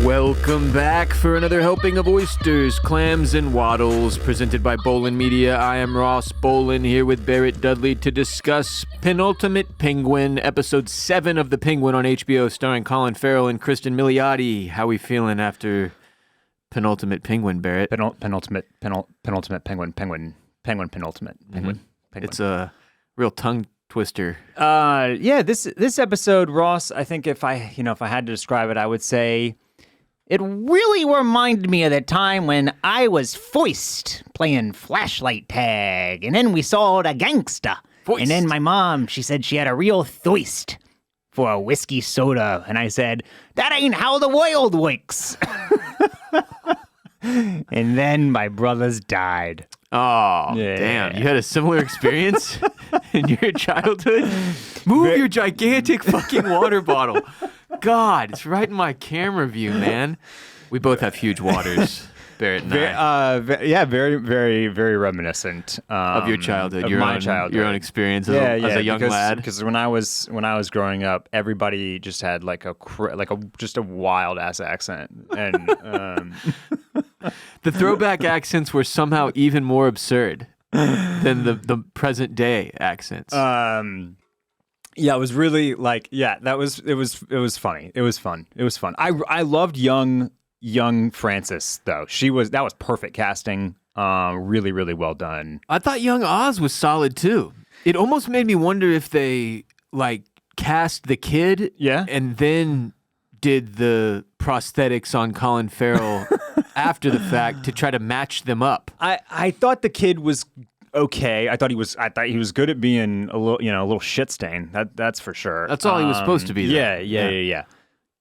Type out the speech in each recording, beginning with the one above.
Welcome back for another helping of oysters, clams, and waddles, presented by Bolin Media. I am Ross Bolin, here with Barrett Dudley to discuss Penultimate Penguin, Episode 7 of The Penguin on HBO, starring Colin Farrell and Kristen Milioti. How we feeling after Penultimate Penguin, Barrett? Penultimate Penguin. It's a real tongue twister. This episode, Ross, I think if I had to describe it, I would say it really reminded me of the time when I was foist playing flashlight tag, and then we saw the gangsta. Foist. And then my mom, she said she had a real thirst for a whiskey soda, and I said, that ain't how the world works. And then my brothers died. Oh, damn. You had a similar experience in your childhood? Move your gigantic fucking water bottle. God, it's right in my camera view, man. We both have huge waters, Barrett and I. Very, very, very reminiscent Of your childhood, of your my own, childhood. your own experience as a young lad. Because when I was growing up, everybody just had just a wild ass accent, and The throwback accents were somehow even more absurd than the present day accents. Yeah, it was really it was funny. It was fun. I loved young Frances though. That was perfect casting. Really, really well done. I thought young Oz was solid too. It almost made me wonder if they cast the kid, and then did the prosthetics on Colin Farrell after the fact to try to match them up. I thought the kid was okay. I thought he was good at being a little shit stain. That's for sure. That's all he was supposed to be. Yeah.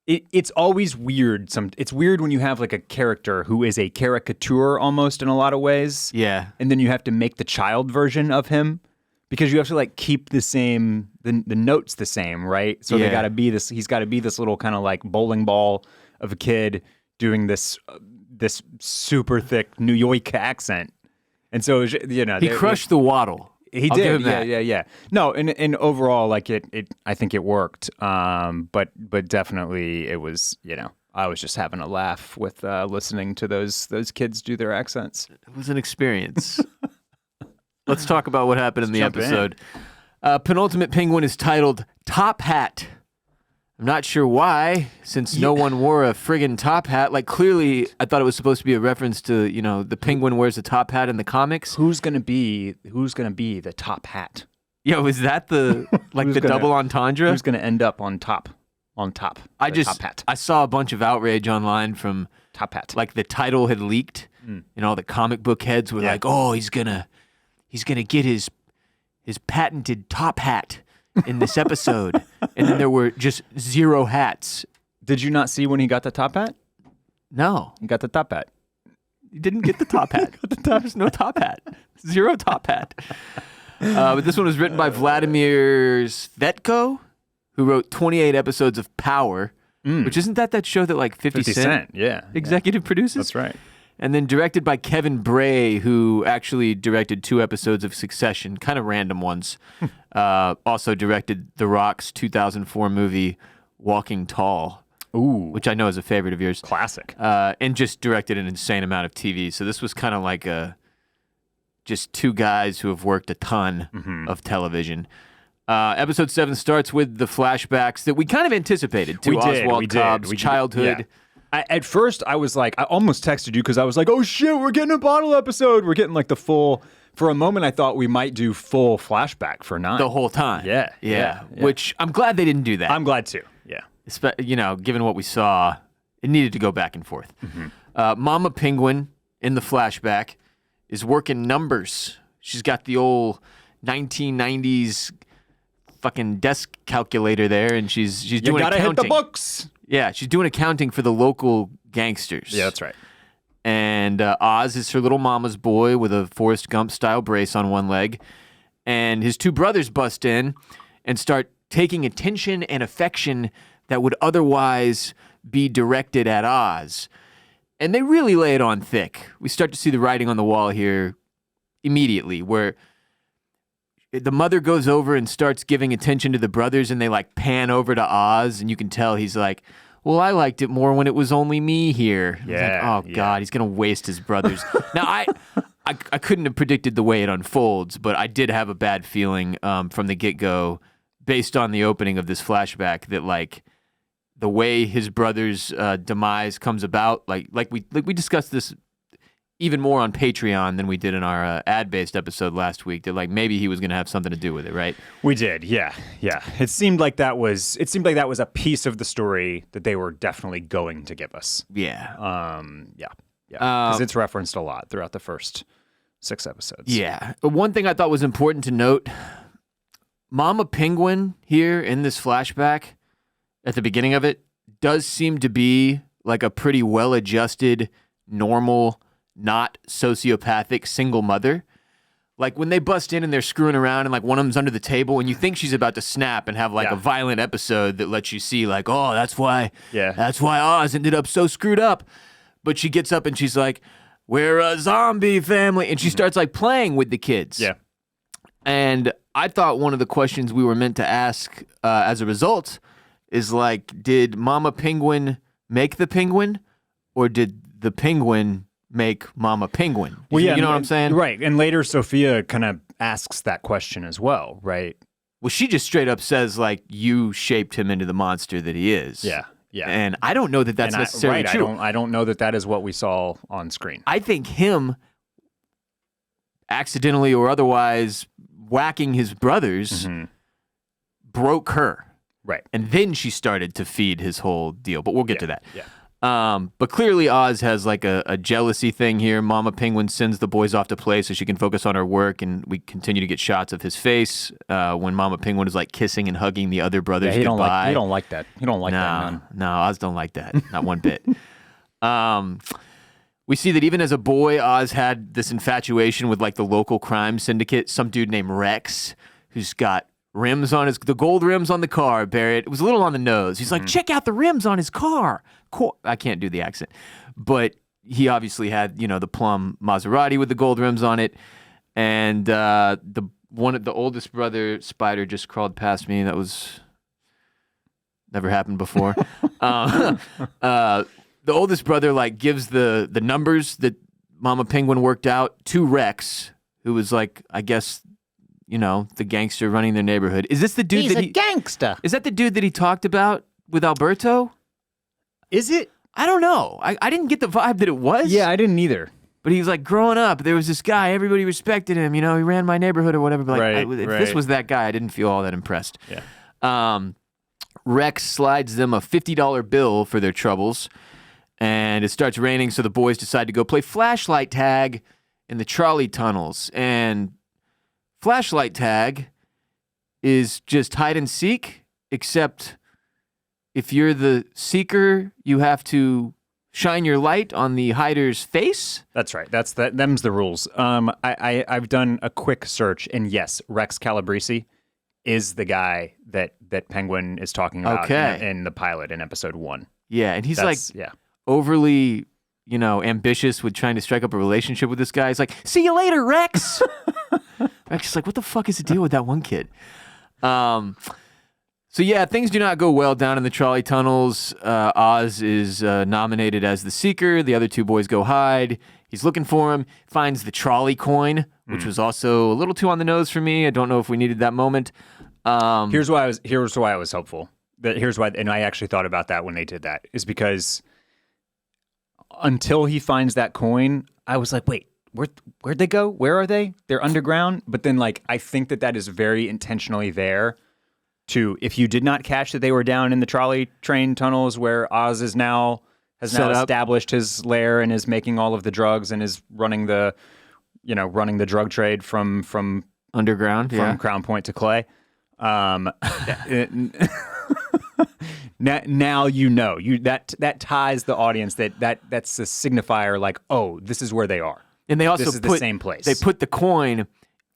It's always weird. It's weird when you have a character who is a caricature almost in a lot of ways. Yeah. And then you have to make the child version of him because you have to keep the same the notes the same, right? So they got to be this. He's got to be this little kind of bowling ball of a kid doing this super thick New York accent. And so he crushed the waddle. He I'll did. give him that. Yeah. No, and overall, I think it worked. But definitely, it was. I was just having a laugh with listening to those kids do their accents. It was an experience. Let's talk about what happened in the episode. Penultimate Penguin is titled Top Hat. I'm not sure why, since no one wore a friggin' top hat. Clearly, I thought it was supposed to be a reference to, the penguin wears a top hat in the comics. Who's gonna be the top hat? Yeah, was that the double entendre? Who's gonna end up on top? Top hat. I saw a bunch of outrage online from top hat. The title had leaked, and all the comic book heads were oh, he's gonna get his patented top hat in this episode. And then there were just zero hats. Did you not see when he got the top hat? No. He got the top hat. He didn't get the top hat. There's no top hat. Zero top hat. But this one was written by Vladimir Svetko, who wrote 28 episodes of Power, which isn't that show that 50 Cent executive produces? That's right. And then directed by Kevin Bray, who actually directed 2 episodes of Succession, kind of random ones. Also directed The Rock's 2004 movie Walking Tall, which I know is a favorite of yours. Classic. And just directed an insane amount of TV. So this was kind of just 2 guys who have worked a ton of television. Episode 7 starts with the flashbacks that we kind of anticipated to Oswald Cobb's childhood. Yeah. At first, I was I almost texted you because I was oh shit, we're getting a bottle episode. We're getting the full. For a moment, I thought we might do full flashback for 9. The whole time. Yeah. Which I'm glad they didn't do that. I'm glad too. Yeah. Given what we saw, it needed to go back and forth. Mama Penguin in the flashback is working numbers. She's got the old 1990s fucking desk calculator there, and she's doing accounting. You gotta hit the books. Yeah, she's doing accounting for the local gangsters. Yeah, that's right. And Oz is her little mama's boy with a Forrest Gump-style brace on one leg. And his 2 brothers bust in and start taking attention and affection that would otherwise be directed at Oz. And they really lay it on thick. We start to see the writing on the wall here immediately, where the mother goes over and starts giving attention to the brothers, and they pan over to Oz, and you can tell he's well, I liked it more when it was only me here. I was Yeah, like, oh, God, he's going to waste his brothers. Now, I couldn't have predicted the way it unfolds, but I did have a bad feeling from the get-go based on the opening of this flashback that, like, the way his brother's demise comes about, like we discussed this even more on Patreon than we did in our ad-based episode last week, that like maybe he was going to have something to do with it, right? We did, yeah. It seemed like that was a piece of the story that they were definitely going to give us. Yeah. Because it's referenced a lot throughout the first 6 episodes. Yeah. But one thing I thought was important to note, Mama Penguin here in this flashback at the beginning of it does seem to be like a pretty well-adjusted, normal, not sociopathic single mother. Like when they bust in and they're screwing around and like one of them's under the table and you think she's about to snap and have like a violent episode that lets you see like, oh, that's why Oz ended up so screwed up. But she gets up and she's like, we're a zombie family. And she starts like playing with the kids. Yeah. And I thought one of the questions we were meant to ask as a result is like, did Mama Penguin make the penguin or did the penguin make Mama Penguin? Well, you know what I'm saying? Right. And later Sophia kind of asks that question as well, right? Well, she just straight up says like, you shaped him into the monster that he is. Yeah. And I don't know that that's necessarily true. I don't know that is what we saw on screen. I think him accidentally or otherwise whacking his brothers broke her. Right. And then she started to feed his whole deal. But we'll get to that. Yeah. But clearly Oz has like a jealousy thing here. Mama Penguin sends the boys off to play so she can focus on her work, and we continue to get shots of his face when Mama Penguin is like kissing and hugging the other brothers goodbye. He don't like that. He don't like that, none. No, Oz don't like that. Not one bit. We see that even as a boy, Oz had this infatuation with like the local crime syndicate, some dude named Rex, who's got rims on the gold rims on the car, Barrett. It was a little on the nose. He's like, check out the rims on his car. I can't do the accent. But he obviously had, the plum Maserati with the gold rims on it. And the oldest brother, Spider, just crawled past me. That was never happened before. The oldest brother like gives the numbers that Mama Penguin worked out to Rex, who was like, I guess, the gangster running their neighborhood. Is this the dude He's a gangster. Is that the dude that he talked about with Alberto? Is it? I don't know. I didn't get the vibe that it was. Yeah, I didn't either. But he's like, growing up, there was this guy, everybody respected him, he ran my neighborhood or whatever. But like, if this was that guy, I didn't feel all that impressed. Yeah. Rex slides them a $50 bill for their troubles, and it starts raining, so the boys decide to go play flashlight tag in the trolley tunnels. And flashlight tag is just hide and seek, except if you're the seeker, you have to shine your light on the hider's face. That's right. Them's the rules. I've done a quick search, and yes, Rex Calabrese is the guy that Penguin is talking about in the pilot in episode 1. Yeah, and he's overly, ambitious with trying to strike up a relationship with this guy. He's like, see you later, Rex. Rex is like, what the fuck is the deal with that one kid? So yeah, things do not go well down in the trolley tunnels. Oz is nominated as the seeker. The other two boys go hide. He's looking for him, finds the trolley coin, which was also a little too on the nose for me. I don't know if we needed that moment. Here's why I was hopeful. And I actually thought about that when they did that, is because until he finds that coin, I was like, wait, where'd they go? Where are they? They're underground. But then I think that is very intentionally there to, if you did not catch that they were down in the trolley train tunnels where Oz has now established his lair and is making all of the drugs and is running the drug trade from underground, from Crown Point to Clay. Now that ties the audience that's a signifier, like, oh, this is where they are. And they also this is the same place. They put the coin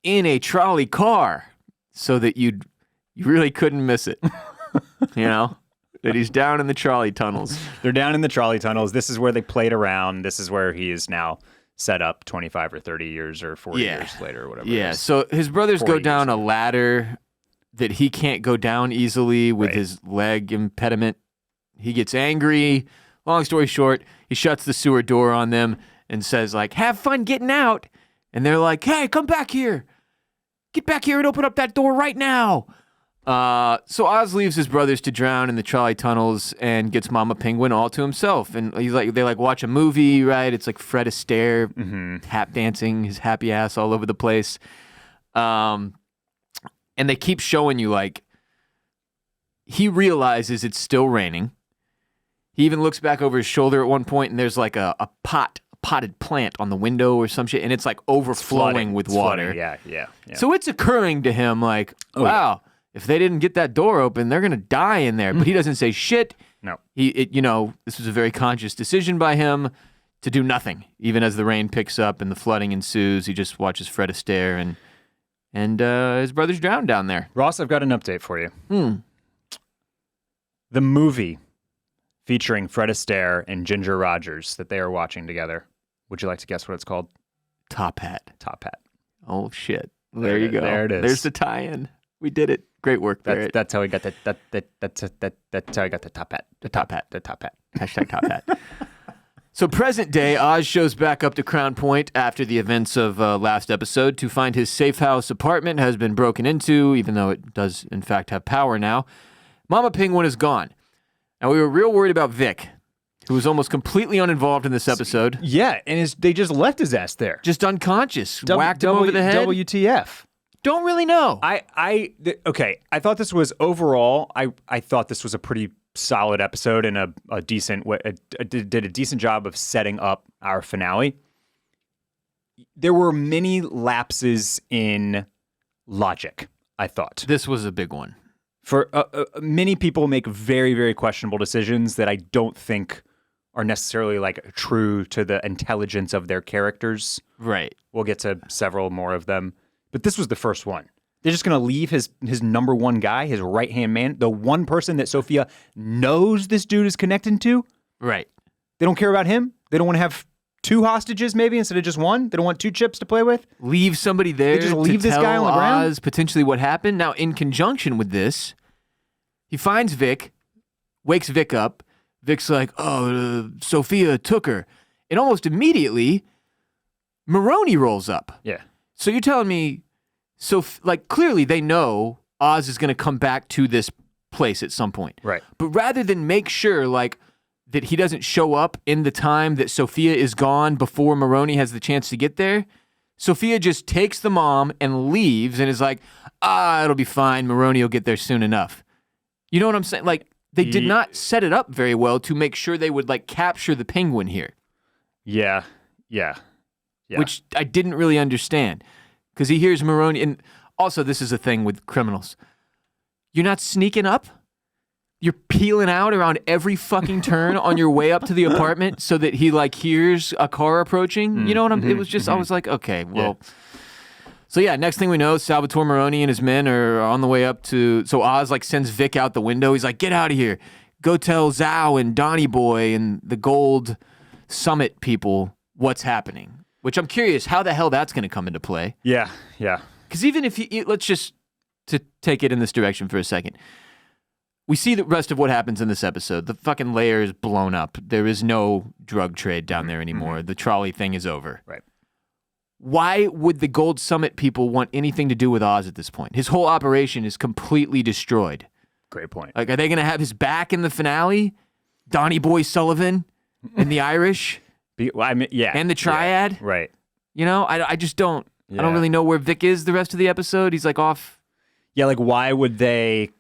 in a trolley car so that you really couldn't miss it. That he's down in the trolley tunnels. They're down in the trolley tunnels. This is where they played around. This is where he is now set up 25 or 30 years or 40 years later or whatever. Yeah, so his brothers go down a ladder that he can't go down easily with his leg impediment. He gets angry. Long story short, he shuts the sewer door on them and says, like, have fun getting out. And they're like, hey, come back here. Get back here and open up that door right now. So Oz leaves his brothers to drown in the trolley tunnels and gets Mama Penguin all to himself. And they watch a movie, right? It's like Fred Astaire tap dancing his happy ass all over the place. And they keep showing you, like, he realizes it's still raining. He even looks back over his shoulder at one point, and there's like a potted plant on the window or some shit, and it's like overflowing with water. Yeah. So it's occurring to him like, wow, if they didn't get that door open, they're gonna die in there. But he doesn't say shit. No. This was a very conscious decision by him to do nothing. Even as the rain picks up and the flooding ensues, he just watches Fred Astaire and his brothers drown down there. Ross, I've got an update for you. The movie featuring Fred Astaire and Ginger Rogers that they are watching together. Would you like to guess what it's called? Top Hat. Top Hat. Oh shit! There you go. There it is. There's the tie-in. We did it. Great work there. That's how we got that's how I got the top hat. The top hat. The top hat. Hashtag top hat. So present day, Oz shows back up to Crown Point after the events of last episode to find his safe house apartment has been broken into, even though it does in fact have power now. Mama Penguin is gone. Now, we were real worried about Vic, who was almost completely uninvolved in this episode. Yeah, and they just left his ass there. Just unconscious. Whacked him over the head. WTF. Don't really know. Okay, I thought this was overall, I thought this was a pretty solid episode and a decent way, did a decent job of setting up our finale. There were many lapses in logic, I thought. This was a big one. For many people make very, very questionable decisions that I don't think are necessarily like true to the intelligence of their characters. Right. We'll get to several more of them. But this was the first one. They're just going to leave his number one guy, his right-hand man, the one person that Sophia knows this dude is connected to. Right. They don't care about him. They don't want to have two hostages maybe instead of just one. They don't want two chips to play with. Leave somebody there. They just leave this guy on the ground. Oz potentially what happened. Now, in conjunction with this, he finds Vic, wakes Vic up. Vic's like, Sophia took her. And almost immediately, Moroni rolls up. Yeah. So you're telling me, clearly they know Oz is going to come back to this place at some point. Right. But rather than make sure, that he doesn't show up in the time that Sophia is gone before Moroni has the chance to get there, Sophia just takes the mom and leaves and is like, it'll be fine. Moroni will get there soon enough. You know what I'm saying? Like, they did not set it up very well to make sure they would, capture the penguin here. Yeah. Which I didn't really understand. Because he hears Moroni, and also this is a thing with criminals. You're not sneaking up. You're peeling out around every fucking turn on your way up to the apartment so that he hears a car approaching. You know what it was just, I was like, okay, well. Yeah. So yeah, next thing we know, Salvatore Moroni and his men are on the way up to, so Oz sends Vic out the window. He's like, get out of here. Go tell Zhao and Donnie Boy and the Gold Summit people what's happening. Which I'm curious how the hell that's going to come into play. Yeah. Because even if let's just to take it in this direction for a second. We see the rest of what happens in this episode. The fucking layer is blown up. There is no drug trade down there anymore. The trolley thing is over. Right. Why would the Gold Summit people want anything to do with Oz at this point? His whole operation is completely destroyed. Great point. Are they going to have his back in the finale? Donnie Boy Sullivan and the Irish? And the Triad? Yeah, right. I just don't. Yeah. I don't really know where Vic is the rest of the episode. He's off. Yeah, why would they?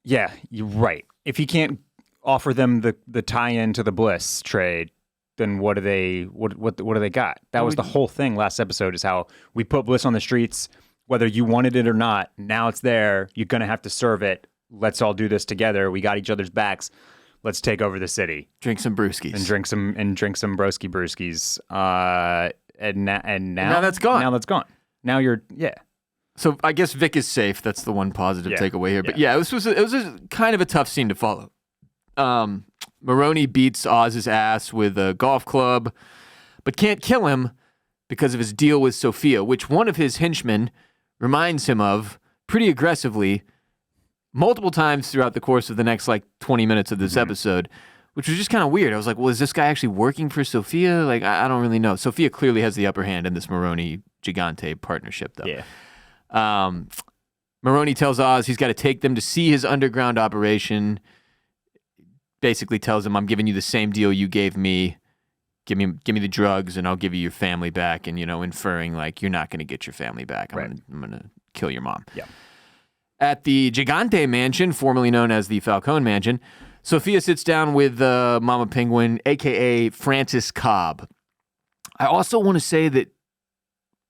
Yeah, you're right. If he can't offer them the tie-in to the Bliss trade, then what do they got? That was the whole thing last episode, is how we put Bliss on the streets, whether you wanted it or not. Now it's there. You're gonna have to serve it. Let's all do this together. We got each other's backs. Let's take over the city. Drink some brewskis. And drink some broski brewskis. And now that's gone. Now that's gone. Now you're So I guess Vic is safe. That's the one positive takeaway here. But it was a kind of a tough scene to follow. Moroni beats Oz's ass with a golf club, but can't kill him because of his deal with Sophia, which one of his henchmen reminds him of pretty aggressively multiple times throughout the course of the next like 20 minutes of this episode, which was just kind of weird. I was like, well, is this guy actually working for Sophia? Like, I don't really know. Sophia clearly has the upper hand in this Moroni-Gigante partnership, though. Yeah. Moroni tells Oz he's got to take them to see his underground operation. Basically tells him, I'm giving you the same deal you gave me. Give me the drugs and I'll give you your family back. And, inferring like you're not going to get your family back. I'm going to kill your mom. Yeah. At the Gigante mansion, formerly known as the Falcone mansion, Sophia sits down with Mama Penguin, a.k.a. Francis Cobb. I also want to say that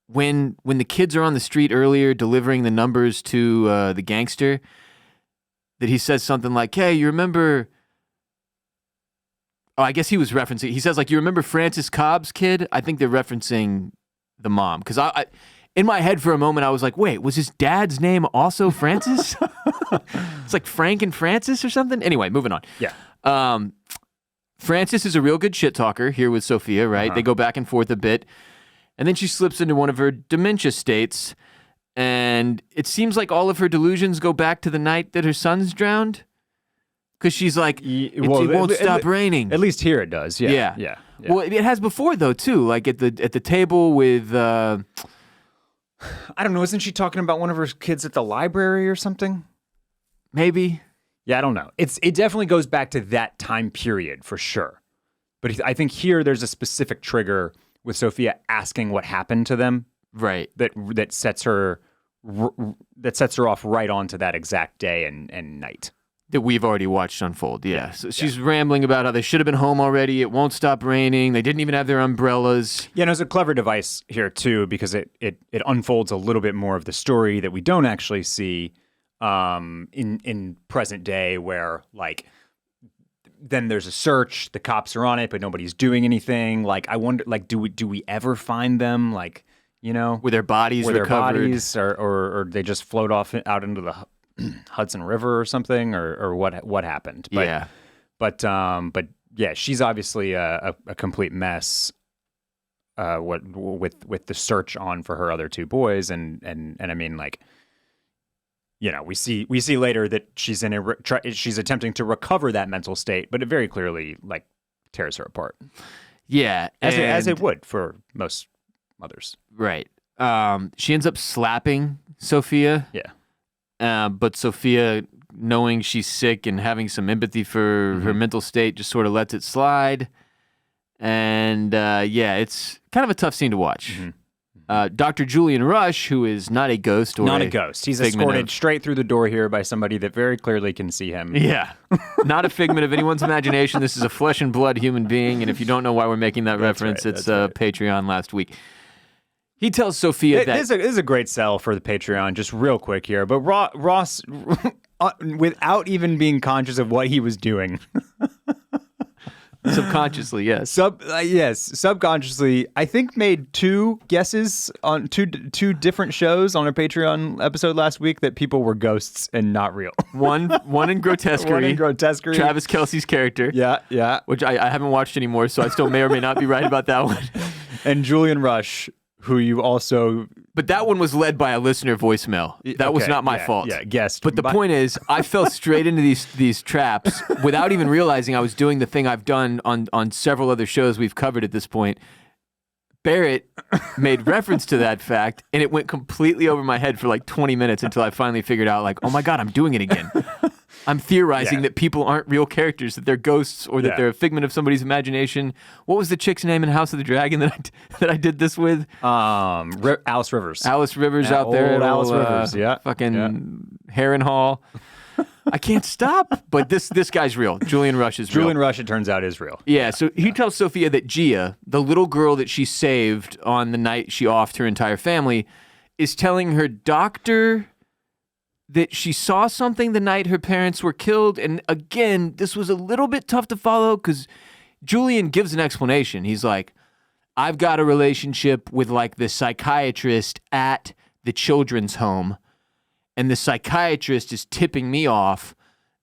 when the kids are on the street earlier delivering the numbers to the gangster, that he says something like, hey, you remember... Oh, I guess he was referencing... He says, like, you remember Francis Cobb's kid? I think they're referencing the mom. Because I in my head for a moment, I was like, wait, was his dad's name also Francis? It's like Frank and Francis or something? Anyway, moving on. Yeah. Francis is a real good shit talker here with Sophia, right? They go back and forth a bit. And then she slips into one of her dementia states. And it seems like all of her delusions go back to the night that her son's drowned. Because she's like, it won't stop raining. At least here it does. Yeah. Yeah. Well, it has before, though, too. Like at the table with... I don't know. Isn't she talking about one of her kids at the library or something? Maybe. Yeah, I don't know. It definitely goes back to that time period for sure. But I think here there's a specific trigger with Sophia asking what happened to them. Right. That sets her off right onto that exact day and night. That we've already watched unfold, yeah. So she's rambling about how they should have been home already. It won't stop raining. They didn't even have their umbrellas. Yeah, and it's a clever device here, too, because it unfolds a little bit more of the story that we don't actually see in present day where, like, then there's a search, the cops are on it, but nobody's doing anything. Like, I wonder, like, do we ever find them? Like, With their bodies recovered? Or they just float off out into the Hudson River or something, or what happened? But yeah, she's obviously a complete mess. With the search on for her other two boys, and I mean, like, we see later that she's she's attempting to recover that mental state, but it very clearly like tears her apart. Yeah, as it would for most mothers. Right. She ends up slapping Sophia. Yeah. But Sophia, knowing she's sick and having some empathy for her mental state, just sort of lets it slide. And it's kind of a tough scene to watch. Dr. Julian Rush, who is not a ghost or not a ghost. He's escorted straight through the door here by somebody that very clearly can see him. Yeah. Not a figment of anyone's imagination. This is a flesh and blood human being. And if you don't know why we're making that reference, it's Patreon last week. He tells Sophia that... This is a great sell for the Patreon, just real quick here. But Ross, without even being conscious of what he was doing... Subconsciously, yes. Subconsciously, I think made two guesses on two different shows on our Patreon episode last week that people were ghosts and not real. One in Grotesquerie. One in Grotesquerie. Travis Kelce's character. Yeah. Which I haven't watched anymore, so I still may or may not be right about that one. And Julian Rush, who you also... But that one was led by a listener voicemail. That was not my fault. Yeah, guessed. But the point is, I fell straight into these traps without even realizing I was doing the thing I've done on several other shows we've covered at this point. Barrett made reference to that fact, and it went completely over my head for like 20 minutes until I finally figured out, like, oh my God, I'm doing it again. I'm theorizing that people aren't real characters, that they're ghosts, or that they're a figment of somebody's imagination. What was the chick's name in House of the Dragon that I did this with? Alice Rivers. Alice Rivers out there. Old Alice Rivers, Fucking Harrenhal. I can't stop. But this guy's real. Julian Rush is real. Julian Rush, it turns out, is real. Yeah, so he tells Sophia that Gia, the little girl that she saved on the night she offed her entire family, is telling her doctor that she saw something the night her parents were killed. And again, this was a little bit tough to follow because Julian gives an explanation. He's like, I've got a relationship with like the psychiatrist at the children's home. And the psychiatrist is tipping me off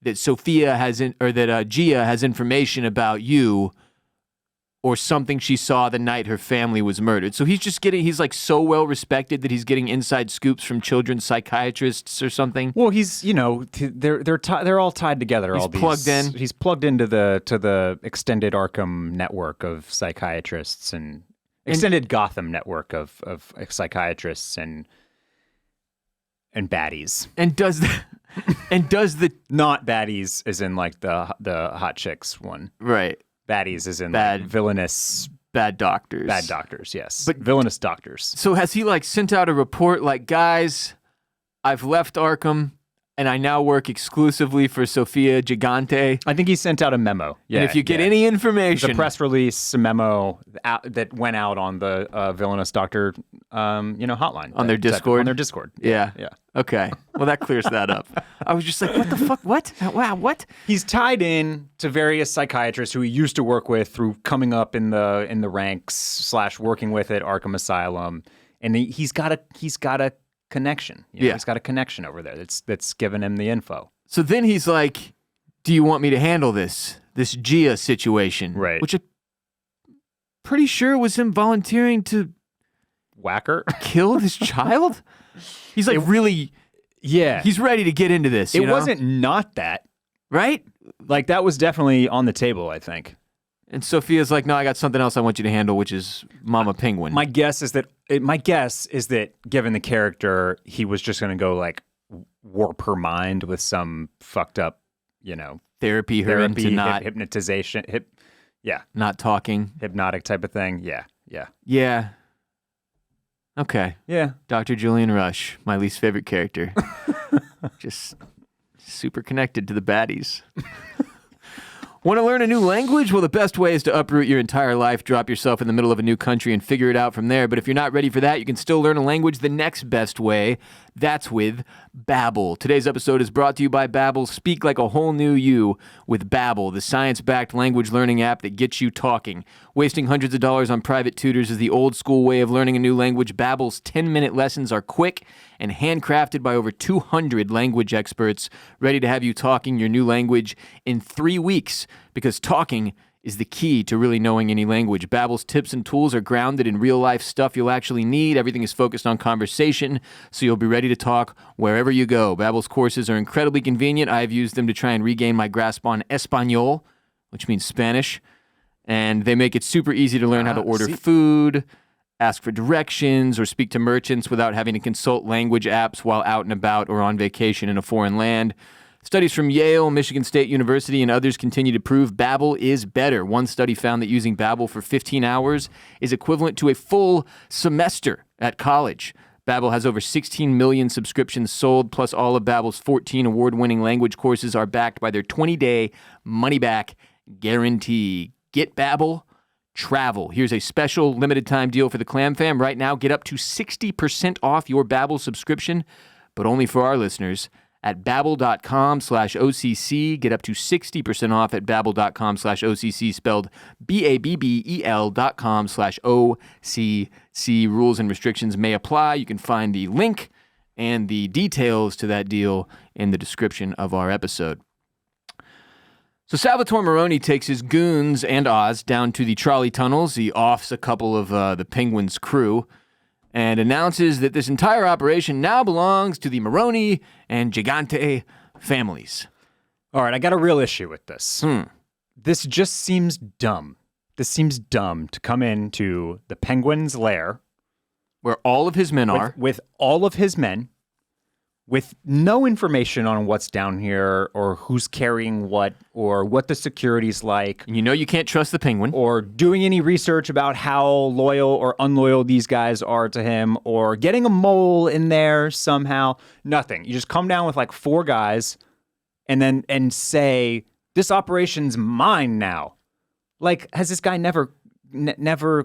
that Sophia has, that Gia has information about you or something she saw the night her family was murdered. So he's like so well respected that he's getting inside scoops from children's psychiatrists or something. Well, he's, they're all tied together. He's plugged in. He's plugged into the extended Arkham network of psychiatrists and extended Gotham network of psychiatrists and baddies. And does the not baddies as in like the hot chicks one. Right. Baddies as in Bad. like villainous bad doctors. Bad doctors, yes. But villainous doctors. So has he like sent out a report like, guys, I've left Arkham and I now work exclusively for Sophia Gigante? I think he sent out a memo. Yeah. And if you get any information, the press release, a memo that went out on the villainous doctor, hotline on their Discord. On their Discord. Yeah. Yeah. Okay. Well, that clears that up. I was just like, what the fuck? What? Wow. What? He's tied in to various psychiatrists who he used to work with through coming up in the ranks / working with at Arkham Asylum, and he's got a connection. He's got a connection over there that's giving him the info. So then he's like, do you want me to handle this Gia situation? Right. Which I'm pretty sure was him volunteering to whack her, kill this child. He's like he's ready to get into this. It wasn't not that. Right? Like that was definitely on the table, I think. And Sophia's like, no, I got something else I want you to handle, which is Mama Penguin. My guess is that given the character, he was just going to go like warp her mind with some fucked up, therapy into not hypnotization, not talking, hypnotic type of thing. Yeah. Okay. Yeah. Dr. Julian Rush, my least favorite character. Just super connected to the baddies. Want to learn a new language? Well, the best way is to uproot your entire life, drop yourself in the middle of a new country, and figure it out from there. But if you're not ready for that, you can still learn a language the next best way. That's with Babbel. Today's episode is brought to you by Babbel. Speak like a whole new you with Babbel, the science-backed language learning app that gets you talking. Wasting hundreds of dollars on private tutors is the old-school way of learning a new language. Babbel's 10-minute lessons are quick and handcrafted by over 200 language experts, ready to have you talking your new language in 3 weeks, because talking is the key to really knowing any language. Babbel's tips and tools are grounded in real-life stuff you'll actually need. Everything is focused on conversation, so you'll be ready to talk wherever you go. Babbel's courses are incredibly convenient. I've used them to try and regain my grasp on Español, which means Spanish, and they make it super easy to learn how to order food, ask for directions, or speak to merchants without having to consult language apps while out and about or on vacation in a foreign land. Studies from Yale, Michigan State University, and others continue to prove Babbel is better. One study found that using Babbel for 15 hours is equivalent to a full semester at college. Babbel has over 16 million subscriptions sold, plus all of Babbel's 14 award-winning language courses are backed by their 20-day money-back guarantee. Get Babbel, travel. Here's a special limited-time deal for the Clam Fam. Right now, get up to 60% off your Babbel subscription, but only for our listeners. At babbel.com/OCC. Get up to 60% off at babbel.com/OCC, spelled BABBEL.com/OCC. Rules and restrictions may apply. You can find the link and the details to that deal in the description of our episode. So Salvatore Moroni takes his goons and Oz down to the trolley tunnels. He offs a couple of the Penguin's crew and announces that this entire operation now belongs to the Moroni and Gigante families. All right, I got a real issue with this. This just seems dumb. This seems dumb to come into the Penguin's lair, where all of his men are. With all of his men, with no information on what's down here or who's carrying what or what the security's like. You know you can't trust the Penguin. Or doing any research about how loyal or unloyal these guys are to him or getting a mole in there somehow. Nothing. You just come down with like 4 guys and say, this operation's mine now. Like, has this guy never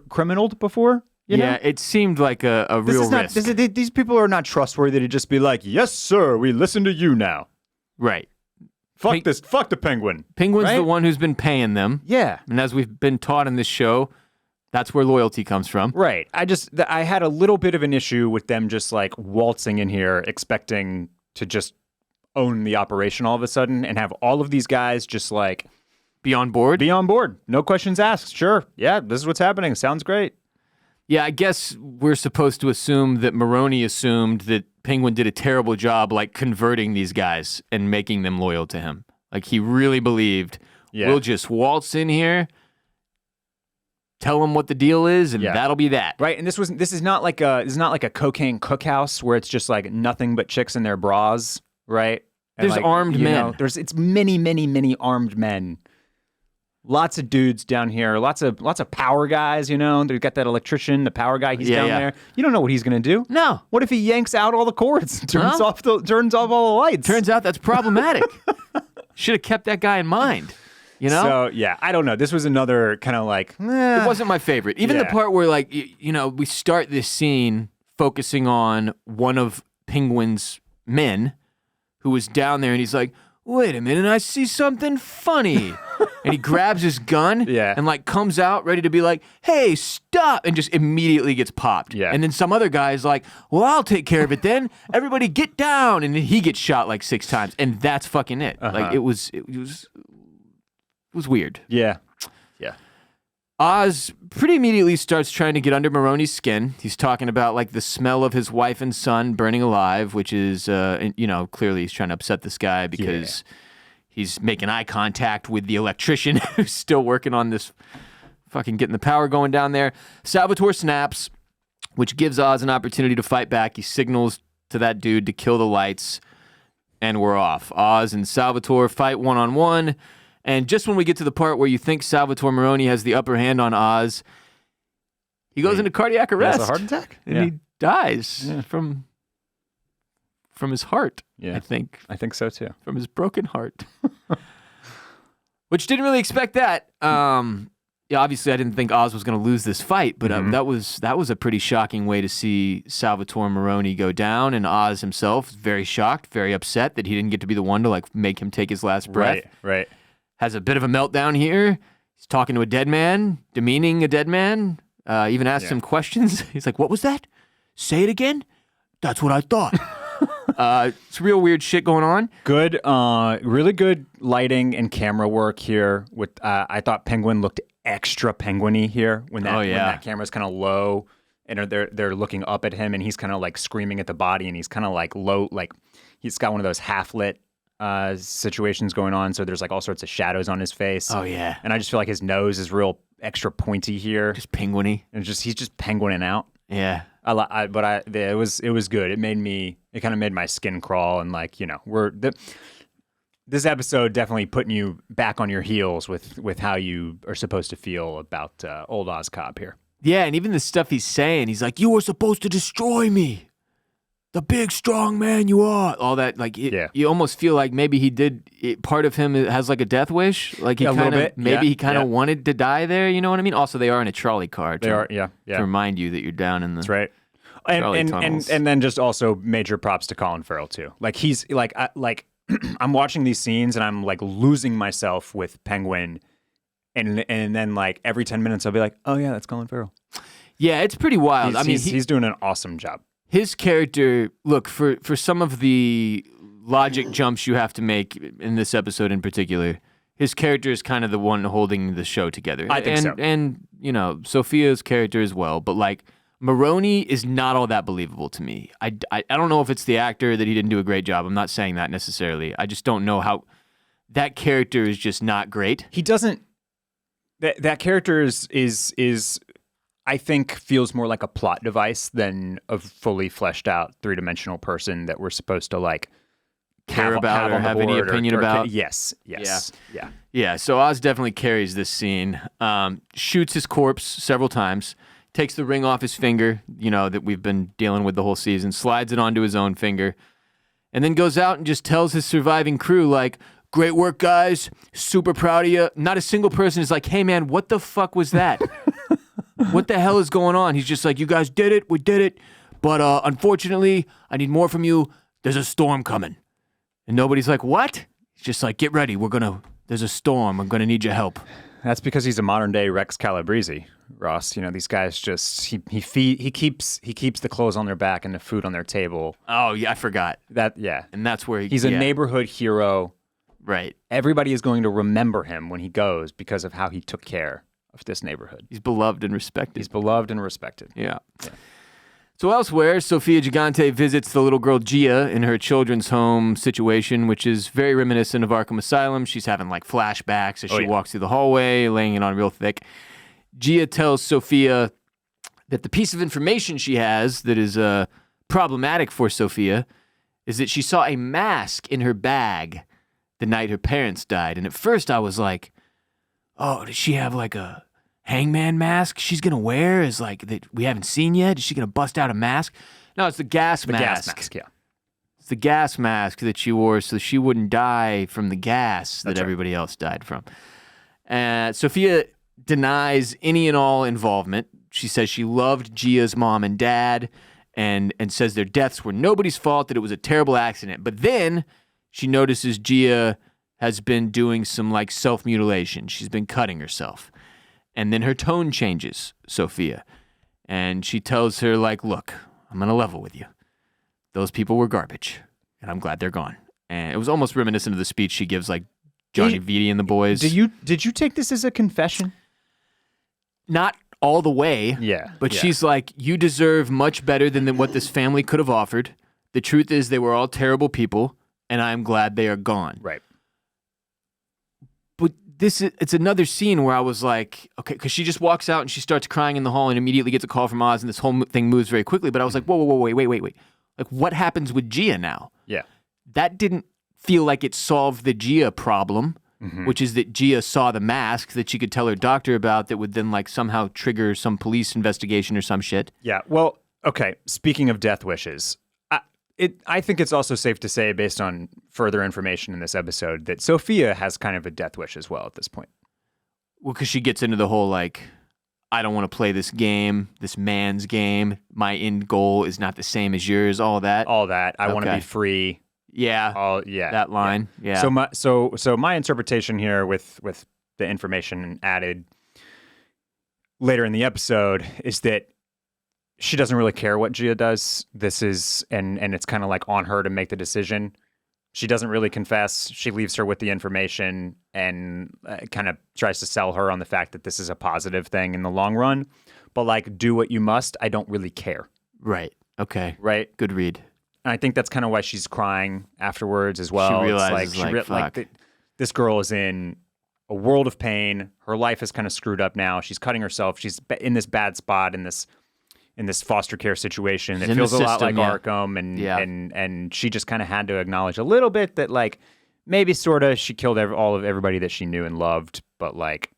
criminaled before? You know? It seemed like a real risk. These people are not trustworthy to just be like, yes, sir, we listen to you now. Right. Fuck the Penguin. Penguin's the one who's been paying them. Yeah. And as we've been taught in this show, that's where loyalty comes from. Right. I had a little bit of an issue with them just like waltzing in here, expecting to just own the operation all of a sudden and have all of these guys just like be on board? Be on board. No questions asked. Sure. Yeah, this is what's happening. Sounds great. Yeah, I guess we're supposed to assume that Moroni assumed that Penguin did a terrible job, like, converting these guys and making them loyal to him. Like, he really believed, we'll just waltz in here, tell them what the deal is, and that'll be that. Right, and this is not like a cocaine cookhouse where it's just like nothing but chicks in their bras, right? And there's like, armed men. It's many armed men. Lots of dudes down here, lots of power guys, you know. They've got that electrician, the power guy, he's down there. You don't know what he's gonna do. No. What if he yanks out all the cords, turns off all the lights? Turns out that's problematic. Should have kept that guy in mind. You know? So, yeah, I don't know. This was another kind of like, It wasn't my favorite. Even the part where, like, you know, we start this scene focusing on one of Penguin's men who was down there, and he's like, wait a minute, I see something funny. And he grabs his gun and, like, comes out ready to be like, hey, stop, and just immediately gets popped. Yeah. And then some other guy is like, well, I'll take care of it then. Everybody get down. And then he gets shot like 6 times. And that's fucking it. Like, it was weird. Yeah. Oz pretty immediately starts trying to get under Moroni's skin. He's talking about, like, the smell of his wife and son burning alive, which is, you know, clearly he's trying to upset this guy because he's making eye contact with the electrician who's still working on this fucking getting the power going down there. Salvatore snaps, which gives Oz an opportunity to fight back. He signals to that dude to kill the lights, and we're off. Oz and Salvatore fight one-on-one. And just when we get to the part where you think Salvatore Moroni has the upper hand on Oz, he goes into cardiac arrest. He has a heart attack? And he dies from his heart, I think. I think so, too. From his broken heart. Which didn't really expect that. Obviously, I didn't think Oz was going to lose this fight, but that was a pretty shocking way to see Salvatore Moroni go down, and Oz himself very shocked, very upset that he didn't get to be the one to, like, make him take his last breath. Right. Has a bit of a meltdown here. He's talking to a dead man, demeaning a dead man. Even asked him questions. He's like, what was that? Say it again? That's what I thought. It's real weird shit going on. Good, really good lighting and camera work here. With I thought Penguin looked extra penguin-y here when that camera's kind of low and they're looking up at him and he's kind of like screaming at the body and he's kind of like low, like he's got one of those half-lit situations going on, so there's like all sorts of shadows on his face. Oh yeah, and I just feel like his nose is real extra pointy here, just penguin-y, and he's just penguining out. Yeah, it was good. It kind of made my skin crawl, and like, you know, this episode definitely putting you back on your heels with how you are supposed to feel about old Oz Cobb here. Yeah, and even the stuff he's saying, he's like, you were supposed to destroy me. The big, strong man you are. All that, like, you almost feel like maybe he did, part of him has like a death wish. Like he kind of, maybe he kind of wanted to die there, you know what I mean? Also, they are in a trolley car. To remind you that you're down in the trolley tunnels. And then just also major props to Colin Farrell too. Like he's, like, I'm watching these scenes and I'm like losing myself with Penguin. And then like every 10 minutes I'll be like, oh yeah, that's Colin Farrell. Yeah, it's pretty wild. He's doing an awesome job. His character, look, for some of the logic jumps you have to make in this episode in particular, his character is kind of the one holding the show together. I think so. And, you know, Sophia's character as well. But, like, Moroni is not all that believable to me. I don't know if it's the actor that he didn't do a great job. I'm not saying that necessarily. I just don't know how... That character is just not great. He doesn't... That character is I think feels more like a plot device than a fully fleshed out 3-dimensional person that we're supposed to like care about or have any opinion about. Yes. Yeah. So Oz definitely carries this scene. Shoots his corpse several times. Takes the ring off his finger, you know, that we've been dealing with the whole season. Slides it onto his own finger. And then goes out and just tells his surviving crew, like, great work, guys. Super proud of you. Not a single person is like, hey, man, what the fuck was that? What the hell is going on? He's just like, you guys did it. We did it. But unfortunately, I need more from you. There's a storm coming. And nobody's like, what? He's just like, get ready. There's a storm. I'm going to need your help. That's because he's a modern day Rex Calabrese, Ross. You know, these guys just, he keeps the clothes on their back and the food on their table. Oh, yeah, I forgot. That, yeah. And that's where he's a neighborhood hero Right. Everybody is going to remember him when he goes because of how he took care of this neighborhood. He's beloved and respected. He's beloved and respected. Yeah. So elsewhere, Sophia Gigante visits the little girl Gia in her children's home situation, which is very reminiscent of Arkham Asylum. She's having like flashbacks as she walks through the hallway, laying it on real thick. Gia tells Sophia that the piece of information she has that is problematic for Sophia is that she saw a mask in her bag the night her parents died. And at first I was like, oh, does she have like a hangman mask she's going to wear is like that we haven't seen yet? Is she going to bust out a mask? No, it's the gas mask. The gas mask, yeah. It's the gas mask that she wore so she wouldn't die from the gas that everybody else died from. Sophia denies any and all involvement. She says she loved Gia's mom and dad and says their deaths were nobody's fault, that it was a terrible accident. But then she notices Gia has been doing some like self-mutilation. She's been cutting herself. And then her tone changes, Sophia. And she tells her, like, look, I'm going to level with you. Those people were garbage, and I'm glad they're gone. And it was almost reminiscent of the speech she gives, like, Johnny Vitti and the boys. Did you take this as a confession? Not all the way. Yeah. But she's like, you deserve much better than what this family could have offered. The truth is they were all terrible people, and I'm glad they are gone. Right. But it's another scene where I was like, okay, because she just walks out and she starts crying in the hall and immediately gets a call from Oz and this whole thing moves very quickly. But I was like, whoa, wait. Like, what happens with Gia now? Yeah. That didn't feel like it solved the Gia problem, which is that Gia saw the mask that she could tell her doctor about that would then like somehow trigger some police investigation or some shit. Yeah. Well, okay. Speaking of death wishes, I think it's also safe to say, based on further information in this episode, that Sophia has kind of a death wish as well at this point. Well, because she gets into the whole, like, I don't want to play this game, this man's game. My end goal is not the same as yours, all that. All that. I want to be free. Yeah. That line. Yeah. So my interpretation here with the information added later in the episode is that she doesn't really care what Gia does. This is, and it's kind of like on her to make the decision. She doesn't really confess. She leaves her with the information and kind of tries to sell her on the fact that this is a positive thing in the long run. But like, do what you must. I don't really care. Right. Okay. Right. Good read. And I think that's kind of why she's crying afterwards as well. She realizes, fuck. This girl is in a world of pain. Her life is kind of screwed up now. She's cutting herself. She's in this bad spot in this foster care situation. It feels a lot like Arkham, and she just kind of had to acknowledge a little bit that like maybe sort of she killed all of everybody that she knew and loved, but like,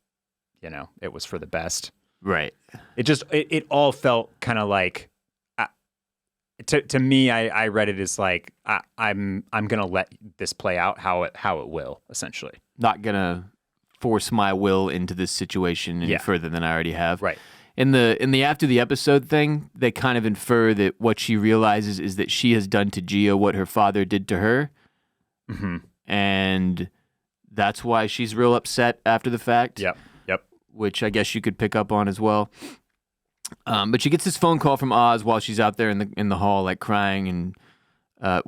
you know, it was for the best. Right. It all felt kind of like to me. I read it as like I'm gonna let this play out how it will, essentially. Not gonna force my will into this situation any further than I already have. Right. In the after the episode thing, they kind of infer that what she realizes is that she has done to Gia what her father did to her. Mm-hmm. And that's why she's real upset after the fact. Yep. Which I guess you could pick up on as well. But she gets this phone call from Oz while she's out there in the hall, like crying, and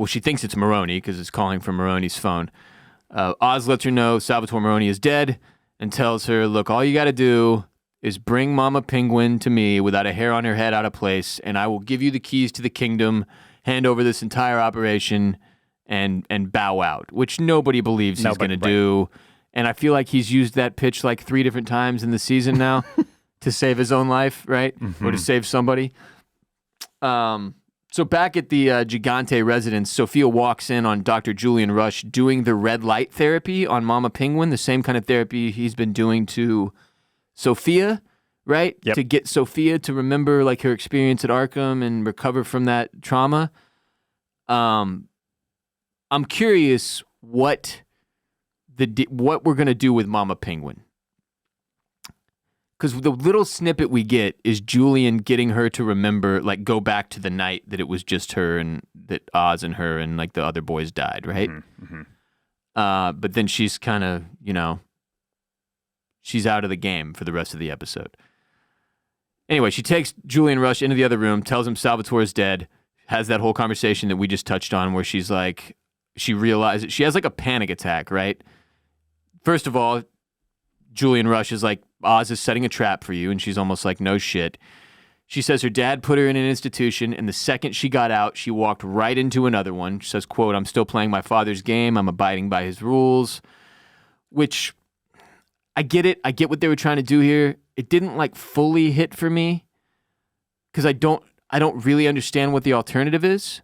she thinks it's Moroni because it's calling from Moroni's phone. Oz lets her know Salvatore Moroni is dead and tells her, look, all you got to do is bring Mama Penguin to me without a hair on her head out of place, and I will give you the keys to the kingdom, hand over this entire operation, and bow out, which nobody believes he's going to do. And I feel like he's used that pitch like 3 different times in the season now to save his own life, right? Mm-hmm. Or to save somebody. So back at the Gigante residence, Sophia walks in on Dr. Julian Rush doing the red light therapy on Mama Penguin, the same kind of therapy he's been doing to Sophia, right? Yep. To get Sophia to remember like her experience at Arkham and recover from that trauma. I'm curious what we're gonna do with Mama Penguin, because the little snippet we get is Julian getting her to remember, like, go back to the night that it was just her and that Oz and her and like the other boys died, right? Mm-hmm. Mm-hmm. But then she's kind of, she's out of the game for the rest of the episode. Anyway, she takes Julian Rush into the other room, tells him Salvatore is dead, has that whole conversation that we just touched on where she's like, she realizes she has like a panic attack, right? First of all, Julian Rush is like, Oz is setting a trap for you, and she's almost like, no shit. She says her dad put her in an institution, and the second she got out, she walked right into another one. She says, quote, I'm still playing my father's game. I'm abiding by his rules, which I get it. I get what they were trying to do here. It didn't like fully hit for me because I don't really understand what the alternative is,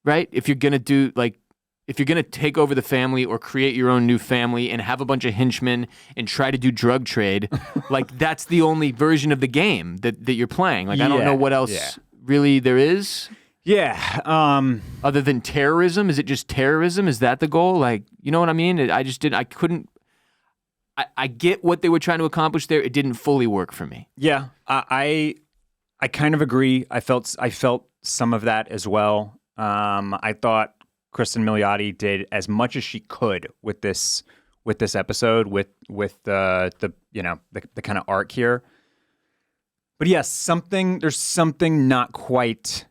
right? If you're going to do like, if you're going to take over the family or create your own new family and have a bunch of henchmen and try to do drug trade, like that's the only version of the game that you're playing. Like, I don't know what else really there is. Yeah. Other than terrorism. Is it just terrorism? Is that the goal? Like, you know what I mean? I get what they were trying to accomplish there. It didn't fully work for me. Yeah. I kind of agree. I felt some of that as well. I thought Kristen Milioti did as much as she could with this episode, with the kind of arc here. But yes, there's something not quite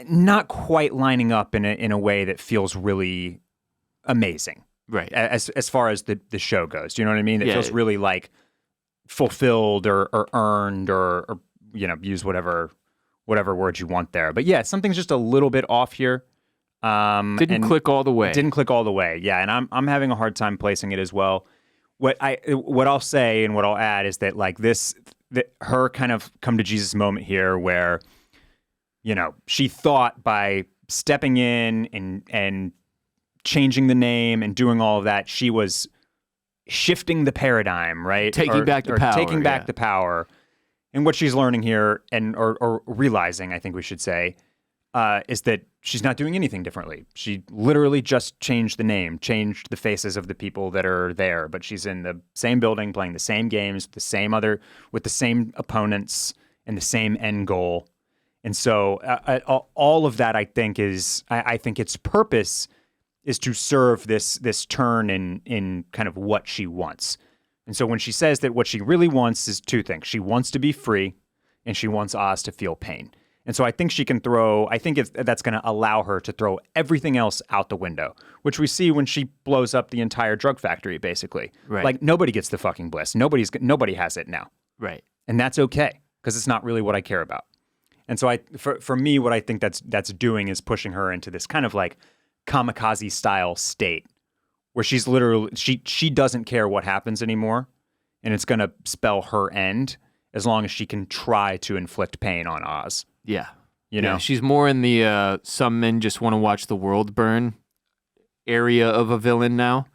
lining up in a way that feels really amazing, right? As far as the show goes, do you know what I mean? It feels really like fulfilled or earned or use whatever words you want there. But yeah, something's just a little bit off here. Didn't click all the way. Didn't click all the way. Yeah, and I'm having a hard time placing it as well. What I'll say and what I'll add is that like her kind of come to Jesus moment here where, she thought by stepping in and changing the name and doing all of that, she was shifting the paradigm, right? Taking back the power. And what she's learning here or realizing, I think we should say, is that she's not doing anything differently. She literally just changed the name, changed the faces of the people that are there, but she's in the same building, playing the same games, with the same opponents and the same end goal. And so all of that, I think its purpose is to serve this turn in kind of what she wants. And so when she says that what she really wants is two things. She wants to be free, and she wants Oz to feel pain. And so I think that's going to allow her to throw everything else out the window, which we see when she blows up the entire drug factory, basically. Right. Like, nobody gets the fucking bliss. Nobody has it now. Right. And that's okay, because it's not really what I care about. And so for me, what I think that's doing is pushing her into this kind of like kamikaze style state where she's literally, she doesn't care what happens anymore, and it's going to spell her end as long as she can try to inflict pain on Oz. Yeah. Yeah, she's more in the some men just want to watch the world burn area of a villain now.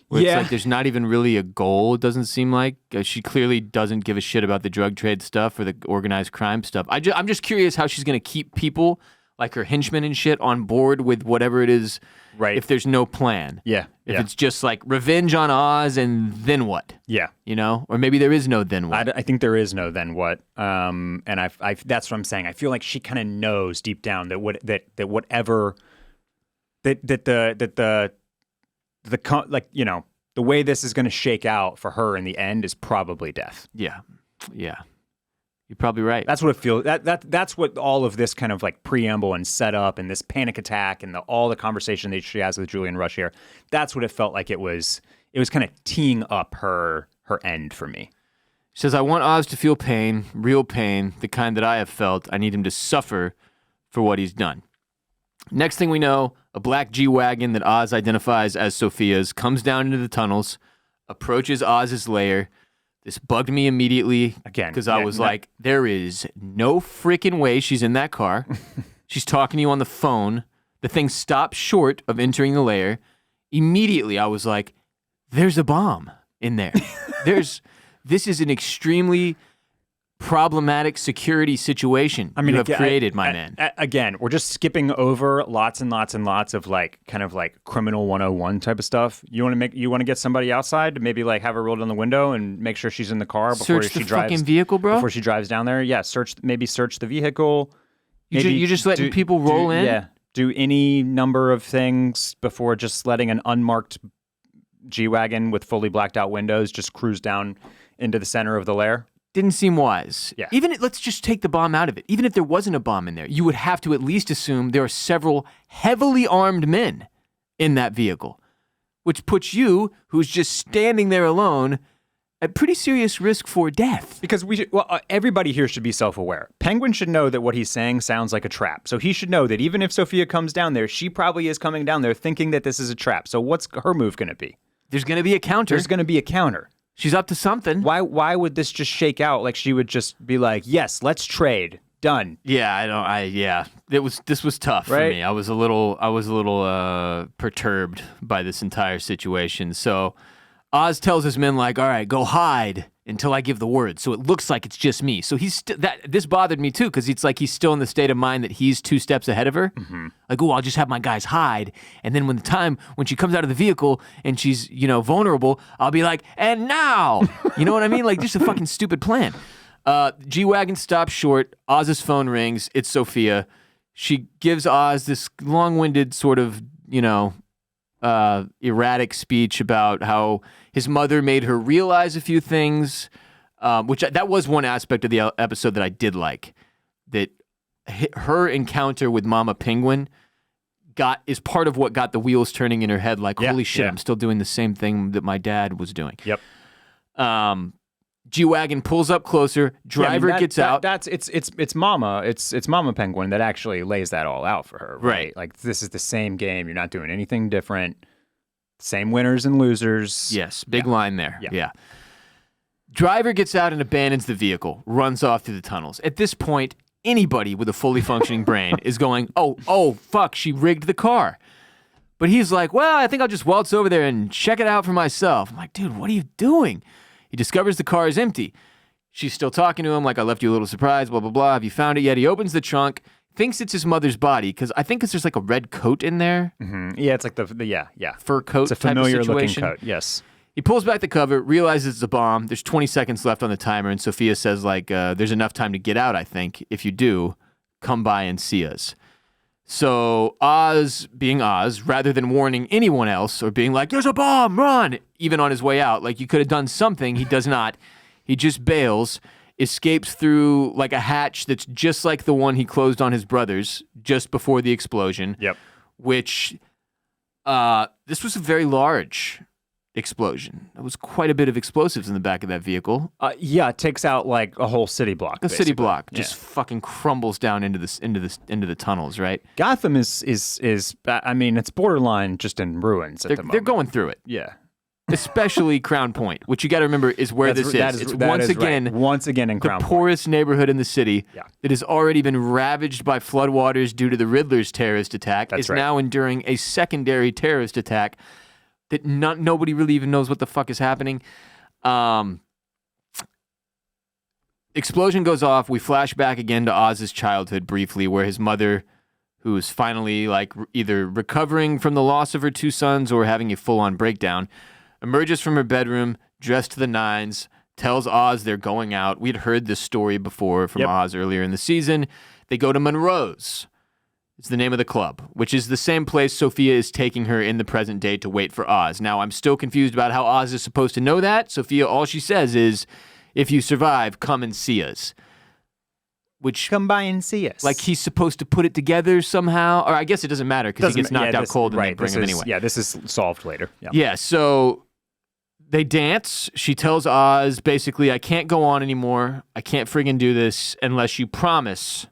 Where it's like there's not even really a goal, it doesn't seem like. She clearly doesn't give a shit about the drug trade stuff or the organized crime stuff. I'm just curious how she's going to keep people like her henchmen and shit on board with whatever it is, right? If there's no plan. Yeah. If it's just like revenge on Oz and then what? Yeah. Or maybe there is no then what. I think there is no then what. And I that's what I'm saying. I feel like she kind of knows deep down that the way this is going to shake out for her in the end is probably death. Yeah. You're probably right. That's what it feels. That's what all of this kind of like preamble and setup and this panic attack and all the conversation that she has with Julian Rush here. That's what it felt like. It was kind of teeing up her end for me. She says, "I want Oz to feel pain, real pain, the kind that I have felt. I need him to suffer for what he's done." Next thing we know, a black G-Wagon that Oz identifies as Sophia's comes down into the tunnels, approaches Oz's lair. This bugged me immediately because I was like, there is no freaking way she's in that car. She's talking to you on the phone. The thing stops short of entering the lair. Immediately, I was like, there's a bomb in there. This is an extremely problematic security situation you have created, my man. Again, we're just skipping over lots and lots and lots of like kind of like criminal 101 type of stuff. You want to get somebody outside to maybe like have her roll down the window and make sure she's in the car before she drives. Fucking vehicle, bro. Before she drives down there, yeah. Search the vehicle. You're just letting people roll in. Yeah. Do any number of things before just letting an unmarked G-Wagon with fully blacked out windows just cruise down into the center of the lair. Didn't seem wise. Yeah. Let's just take the bomb out of it. Even if there wasn't a bomb in there, you would have to at least assume there are several heavily armed men in that vehicle, which puts you, who's just standing there alone, at pretty serious risk for death. Because everybody here should be self-aware. Penguin should know that what he's saying sounds like a trap. So he should know that even if Sophia comes down there, she probably is coming down there thinking that this is a trap. So what's her move going to be? There's going to be a counter. There's going to be a counter. She's up to something. Why would this just shake out? Like she would just be like, yes, let's trade. Done. Yeah, this was tough for me. I was a little perturbed by this entire situation. So Oz tells his men, like, all right, go hide until I give the word. So it looks like it's just me. So this bothered me too, because it's like he's still in the state of mind that he's 2 steps ahead of her. Mm-hmm. Like, oh, I'll just have my guys hide. And then when she comes out of the vehicle and she's, vulnerable, I'll be like, and now, you know what I mean? Like, just a fucking stupid plan. G-Wagon stops short. Oz's phone rings. It's Sophia. She gives Oz this long-winded sort of, erratic speech about how his mother made her realize a few things, that was one aspect of the episode that I did like, that her encounter with Mama Penguin is part of what got the wheels turning in her head, like, holy shit, I'm still doing the same thing that my dad was doing. Yep. G-Wagon pulls up closer. Driver gets out. It's Mama Penguin that actually lays that all out for her, right? Like, this is the same game. You're not doing anything different. Same winners and losers. Yes, big line there. Yeah. Driver gets out and abandons the vehicle, runs off through the tunnels. At this point, anybody with a fully functioning brain is going, oh, fuck, she rigged the car. But he's like, well, I think I'll just waltz over there and check it out for myself. I'm like, dude, what are you doing? He discovers the car is empty. She's still talking to him like, I left you a little surprise, blah, blah, blah. Have you found it yet? He opens the trunk, thinks it's his mother's body, because there's like a red coat in there. Mm-hmm. Yeah, it's like the fur coat. It's a familiar type of looking coat, yes. He pulls back the cover, realizes it's a bomb. There's 20 seconds left on the timer, and Sophia says, like, there's enough time to get out, I think. If you do, come by and see us. So Oz, being Oz, rather than warning anyone else or being like, there's a bomb, run, even on his way out, like, you could have done something, he does not. He just bails, escapes through like a hatch that's just like the one he closed on his brothers just before the explosion. Yep. Which, this was a very large explosion. There was quite a bit of explosives in the back of that vehicle. It takes out like a whole city block. City block just fucking crumbles down into the tunnels, right? Gotham is I mean, it's borderline just in ruins at the moment. They're going through it. Yeah. Especially Crown Point, which you got to remember is where this is. It's once again in Crown the poorest neighborhood in the city that has already been ravaged by floodwaters due to the Riddler's terrorist attack. Is now enduring a secondary terrorist attack that nobody really even knows what the fuck is happening. Explosion goes off. We flash back again to Oz's childhood briefly, where his mother, who is finally like either recovering from the loss of her 2 sons or having a full-on breakdown, emerges from her bedroom, dressed to the nines, tells Oz they're going out. We'd heard this story before from Oz earlier in the season. They go to Monroe's. It's the name of the club, which is the same place Sophia is taking her in the present day to wait for Oz. Now, I'm still confused about how Oz is supposed to know that. Sophia, all she says is, if you survive, come and see us. Which, come by and see us. Like he's supposed to put it together somehow. Or I guess it doesn't matter because he gets knocked out cold and they bring him anyway. Yeah, this is solved later. Yeah, so they dance. She tells Oz, basically, I can't go on anymore. I can't friggin' do this unless you promise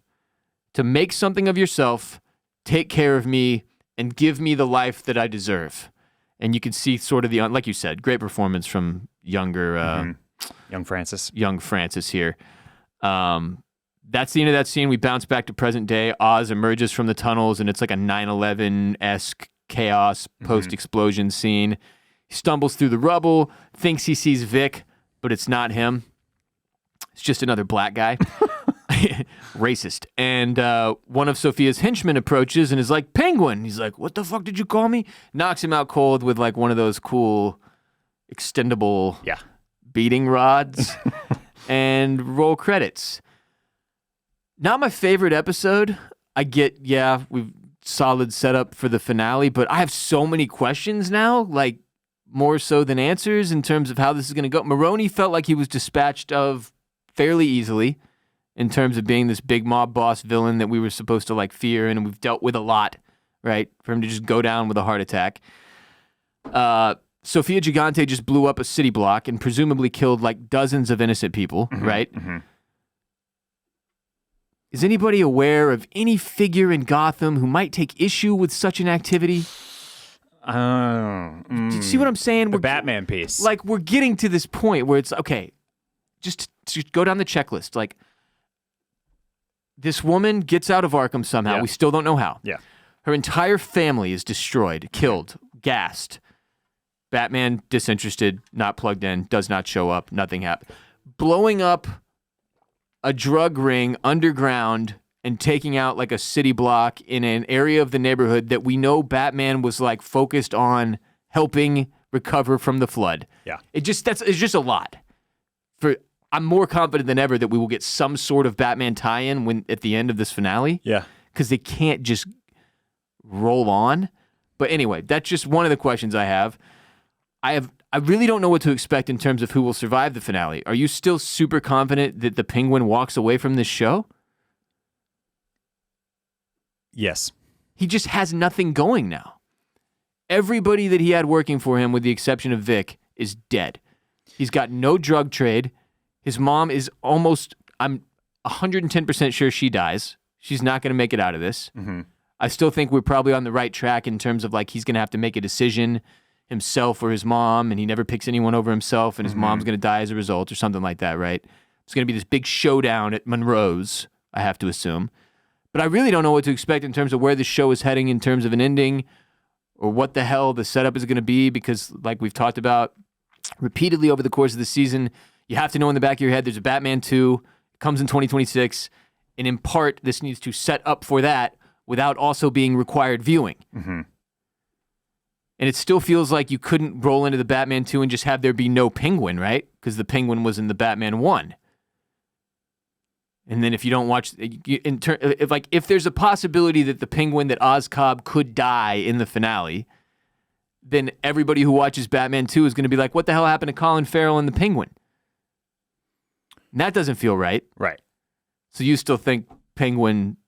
to make something of yourself, take care of me, and give me the life that I deserve. And you can see sort of like you said, great performance from younger... Young Francis. Young Francis here. That's the end of that scene. We bounce back to present day. Oz emerges from the tunnels, and it's like a 9/11-esque chaos post-explosion scene. He stumbles through the rubble, thinks he sees Vic, but it's not him. It's just another black guy. Racist. And one of Sophia's henchmen approaches and is like, Penguin! He's like, what the fuck did you call me? Knocks him out cold with like one of those cool extendable beating rods. And roll credits. Not my favorite episode. I get, we've solid setup for the finale, but I have so many questions now, like more so than answers in terms of how this is going to go. Moroni felt like he was dispatched of fairly easily in terms of being this big mob boss villain that we were supposed to like fear, and we've dealt with a lot right? For him to just go down with a heart attack. Sophia Gigante just blew up a city block and presumably killed like dozens of innocent people, right? Mm-hmm. Is anybody aware of any figure in Gotham who might take issue with such an activity? Do you see what I'm saying? The Batman piece. Like, we're getting to this point where it's, okay, just go down the checklist. Like, this woman gets out of Arkham somehow. Yeah. We still don't know how. Yeah. Her entire family is destroyed, killed, gassed. Batman, disinterested, not plugged in, does not show up, nothing happened. Blowing up a drug ring underground and taking out like a city block in an area of the neighborhood that we know Batman was like focused on helping recover from the flood. Yeah. It's just a lot. I'm more confident than ever that we will get some sort of Batman tie-in when at the end of this finale. Yeah. Because they can't just roll on. But anyway, that's just one of the questions I have. I really don't know what to expect in terms of who will survive the finale. Are you still super confident that the Penguin walks away from this show? Yes. He just has nothing going now. Everybody that he had working for him, with the exception of Vic, is dead. He's got no drug trade. His mom is I'm 110% sure she dies. She's not going to make it out of this. Mm-hmm. I still think we're probably on the right track in terms of like he's going to have to make a decision himself or his mom, and he never picks anyone over himself, and his mom's going to die as a result or something like that, right? It's going to be this big showdown at Monroe's, I have to assume. But I really don't know what to expect in terms of where the show is heading in terms of an ending or what the hell the setup is going to be, because like we've talked about repeatedly over the course of the season, you have to know in the back of your head there's a Batman 2, it comes in 2026, and in part this needs to set up for that without also being required viewing. Mm-hmm. And it still feels like you couldn't roll into the Batman 2 and just have there be no Penguin, right? Because the Penguin was in the Batman 1. And then if you don't watch, if there's a possibility that the Penguin, that Oz Cobb could die in the finale, then everybody who watches Batman 2 is going to be like, what the hell happened to Colin Farrell and the Penguin? And that doesn't feel right. Right. So you still think Penguin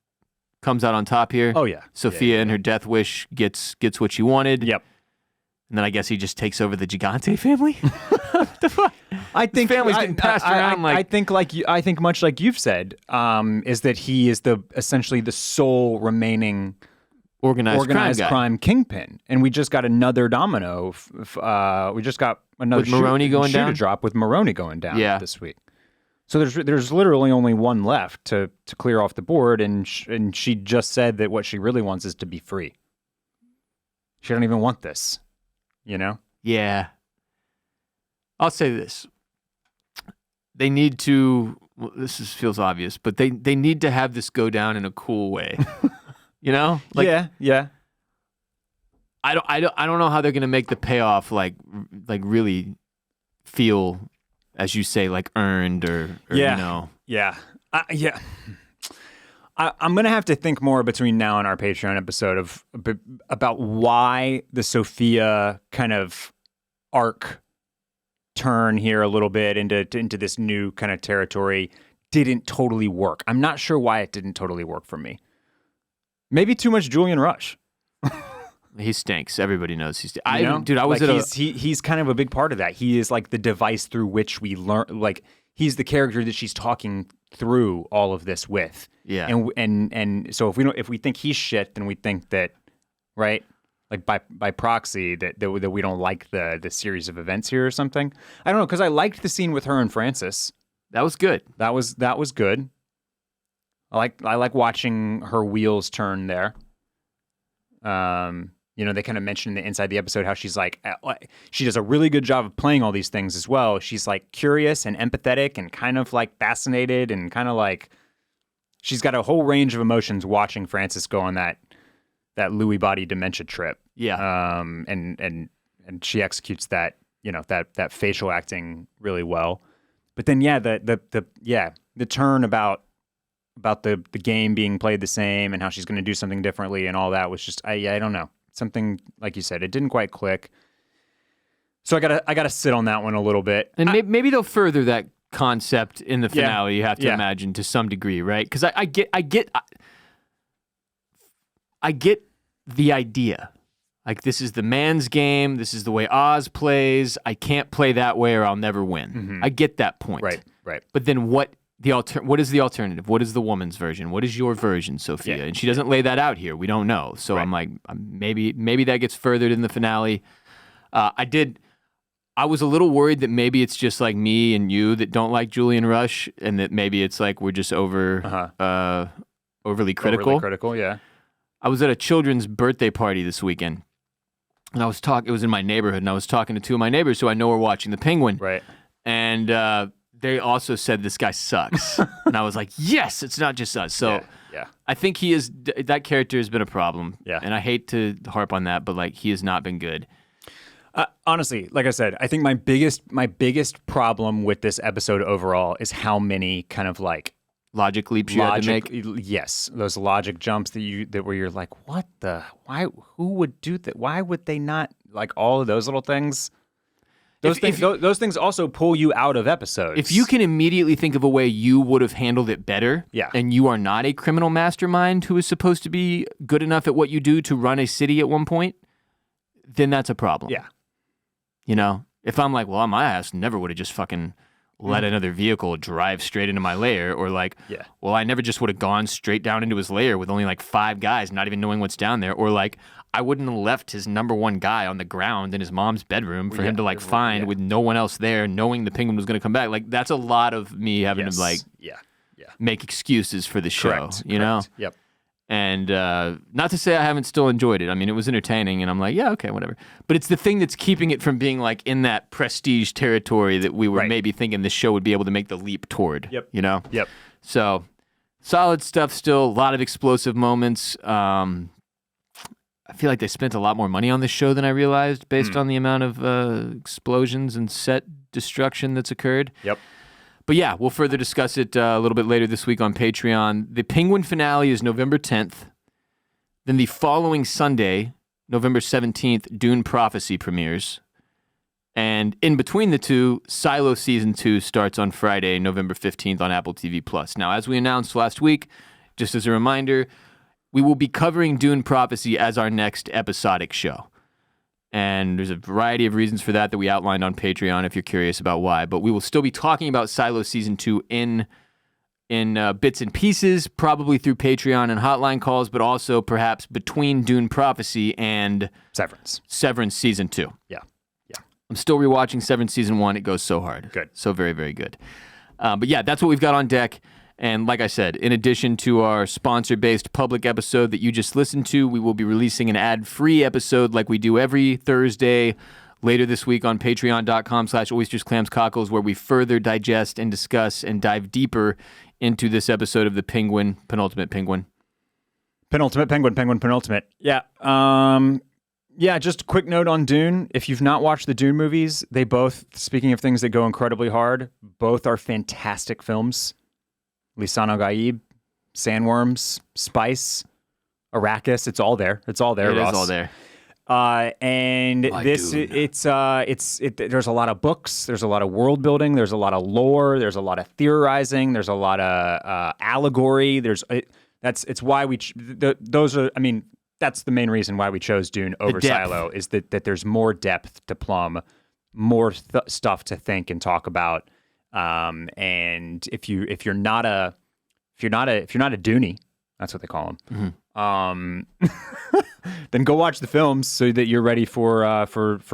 comes out on top here? Oh, yeah. Sophia and her death wish gets what she wanted. Yep. And then I guess he just takes over the Gigante family? What the fuck? I think his family's getting passed around like... I think much like you've said, is that he is essentially the sole remaining organized crime kingpin. And we just got another domino. We just got another with Moroni going shooter down? drop with Moroni going down this week. So there's literally only one left to clear off the board, and she just said that what she really wants is to be free. She don't even want this, you know? Yeah. I'll say this. They need to, well, feels obvious, but they need to have this go down in a cool way. You know? Like, yeah. I don't know how they're going to make the payoff like really feel, as you say, like earned or you know. Yeah. I'm going to have to think more between now and our Patreon episode about why the Sophia kind of arc turn here a little bit into this new kind of territory didn't totally work. I'm not sure why it didn't totally work for me. Maybe too much Julian Rush. He stinks. Everybody knows he's. He's kind of a big part of that. He is like the device through which we learn. Like he's the character that she's talking through all of this with. Yeah. And so if we think he's shit, then we think that, right? Like by proxy that we don't like the series of events here or something. I don't know, because I liked the scene with her and Francis. That was good. That was good. I like watching her wheels turn there. They kind of mentioned inside the episode how she's like, she does a really good job of playing all these things as well. She's like curious and empathetic and kind of like fascinated and kind of like, she's got a whole range of emotions watching Francis go on that Lewy body dementia trip. Yeah. And she executes that, that facial acting really well. But then, the turn about the game being played the same and how she's going to do something differently and all that was just, I don't know. Something, like you said, it didn't quite click. So I gotta sit on that one a little bit. And maybe they'll further that concept in the finale, you have to imagine, to some degree, right? Because I get the idea. Like, this is the man's game. This is the way Oz plays. I can't play that way or I'll never win. I get that point. Right. But then what is the alternative? What is the woman's version? What is your version, Sophia? Yeah. And she doesn't lay that out here. We don't know. So I'm like, maybe that gets furthered in the finale. I was a little worried that maybe it's just like me and you that don't like Julian Rush, and that maybe it's like we're just overly critical. Overly critical, yeah. I was at a children's birthday party this weekend, and it was in my neighborhood, and I was talking to two of my neighbors who I know are watching The Penguin. Right. And they also said this guy sucks. And I was like, yes, it's not just us. So yeah. I think that character has been a problem. Yeah. And I hate to harp on that, but like, he has not been good. Honestly, like I said, I think my biggest problem with this episode overall is how many kind of like Logic leaps you had to make. Yes, those logic jumps where you're like, who would do that? Why would they not, like, all of those little things? Those things also pull you out of episodes. If you can immediately think of a way you would have handled it better, and you are not a criminal mastermind who is supposed to be good enough at what you do to run a city at one point, then that's a problem. Yeah. You know, if I'm like, well, my ass never would have just fucking let another vehicle drive straight into my lair, or like, well, I never just would have gone straight down into his lair with only like 5 guys not even knowing what's down there, or like, I wouldn't have left his number 1 guy on the ground in his mom's bedroom for him to like find with no one else there, knowing the Penguin was going to come back. Like, that's a lot of me having to like make excuses for the show, you know? Yep. And not to say I haven't still enjoyed it. I mean, it was entertaining, and I'm like, yeah, okay, whatever. But it's the thing that's keeping it from being like in that prestige territory that we were maybe thinking this show would be able to make the leap toward. Yep. You know? Yep. So, solid stuff still. A lot of explosive moments. I feel like they spent a lot more money on this show than I realized based on the amount of explosions and set destruction that's occurred. Yep. But yeah, we'll further discuss it a little bit later this week on Patreon. The Penguin finale is November 10th. Then the following Sunday, November 17th, Dune Prophecy premieres. And in between the two, Silo Season 2 starts on Friday, November 15th on Apple TV+. Now, as we announced last week, just as a reminder, we will be covering Dune Prophecy as our next episodic show. And there's a variety of reasons for that we outlined on Patreon if you're curious about why. But we will still be talking about Silo Season 2 in bits and pieces, probably through Patreon and hotline calls, but also perhaps between Dune Prophecy and Severance Season 2. Yeah. I'm still rewatching Severance Season 1. It goes so hard. Good. So very, very good. But yeah, that's what we've got on deck. And like I said, in addition to our sponsor-based public episode that you just listened to, we will be releasing an ad-free episode like we do every Thursday later this week on patreon.com/oystersclamscockles, where we further digest and discuss and dive deeper into this episode of The Penguin, Penultimate Penguin. Penultimate. Yeah. Yeah, just a quick note on Dune. If you've not watched the Dune movies, they both, speaking of things that go incredibly hard, both are fantastic films. Lisano Gaib, Sandworms, Spice, Arrakis, it's all there. It's all there, Ross. It is all there. And My this, Dune. there's a lot of books, there's a lot of world building, there's a lot of lore, there's a lot of theorizing, there's a lot of allegory. It's why that's the main reason why we chose Dune over Silo, is that there's more depth to plumb, more stuff to think and talk about. And if you're not a Dooney, that's what they call them. Then go watch the films so that you're ready for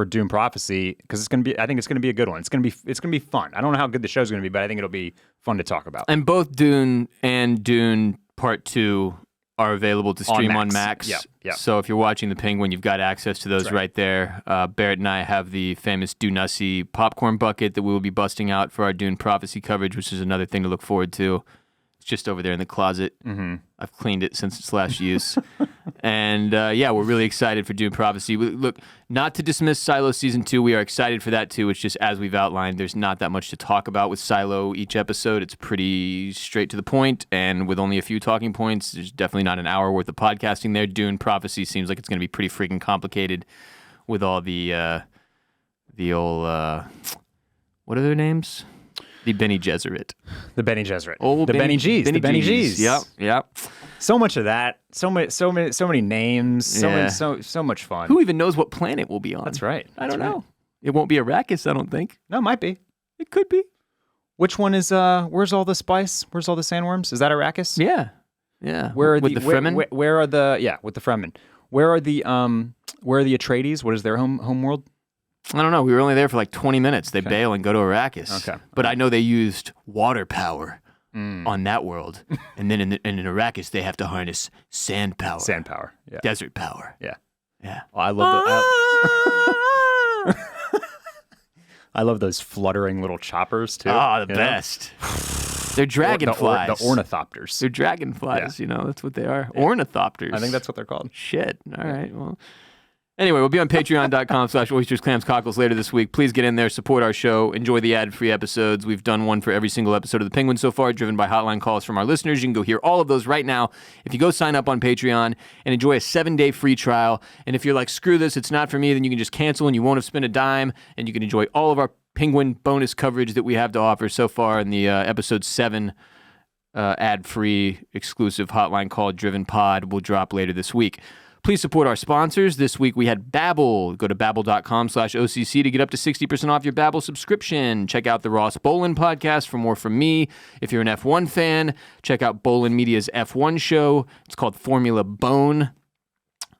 Dune Prophecy, because I think it's gonna be a good one. It's gonna be fun. I don't know how good the show's gonna be, but I think it'll be fun to talk about. And both Dune and Dune Part 2 are available to stream on Max. Yeah. So if you're watching The Penguin, you've got access to those right there. Barrett and I have the famous Dunussi popcorn bucket that we will be busting out for our Dune Prophecy coverage, which is another thing to look forward to. It's just over there in the closet. Mm-hmm. I've cleaned it since its last use. And we're really excited for Dune Prophecy. Look, not to dismiss Silo Season 2, we are excited for that too. It's just, as we've outlined, there's not that much to talk about with Silo each episode. It's pretty straight to the point, and with only a few talking points, there's definitely not an hour worth of podcasting there. Dune Prophecy seems like it's going to be pretty freaking complicated with all the old, what are their names? The Bene Gesserit. The Bene Gesserit. The Bene Gs. The Bene Gs. Yep. So much of that. So many names. So much fun. Who even knows what planet we'll be on? That's right. I don't know. It won't be Arrakis, I don't think. No, it might be. It could be. Which one is? Where's all the spice? Where's all the sandworms? Is that Arrakis? Yeah. Where are with the Fremen? Where are the with the Fremen? Where are the Atreides? What is their home world? I don't know. We were only there for like 20 minutes. They bail and go to Arrakis. Okay. But I know they used water power on that world. And then in Arrakis, they have to harness sand power. Sand power. Yeah. Desert power. Yeah. Yeah. Oh, I love I love those fluttering little choppers too. Oh, the best. They're dragonflies. The ornithopters. They're dragonflies, that's what they are. Yeah. Ornithopters. I think that's what they're called. Shit. All right. Well, anyway, we'll be on patreon.com/oysters, clams, cockles later this week. Please get in there, support our show, enjoy the ad-free episodes. We've done one for every single episode of The Penguin so far, driven by hotline calls from our listeners. You can go hear all of those right now if you go sign up on Patreon and enjoy a 7-day free trial. And if you're like, screw this, it's not for me, then you can just cancel and you won't have spent a dime, and you can enjoy all of our Penguin bonus coverage that we have to offer so far in the episode 7 ad-free exclusive hotline call driven pod will drop later this week. Please support our sponsors. This week we had Babbel. Go to babbel.com/OCC to get up to 60% off your Babbel subscription. Check out the Ross Bolin podcast for more from me. If you're an F1 fan, check out Bolin Media's F1 show. It's called Formula Bone,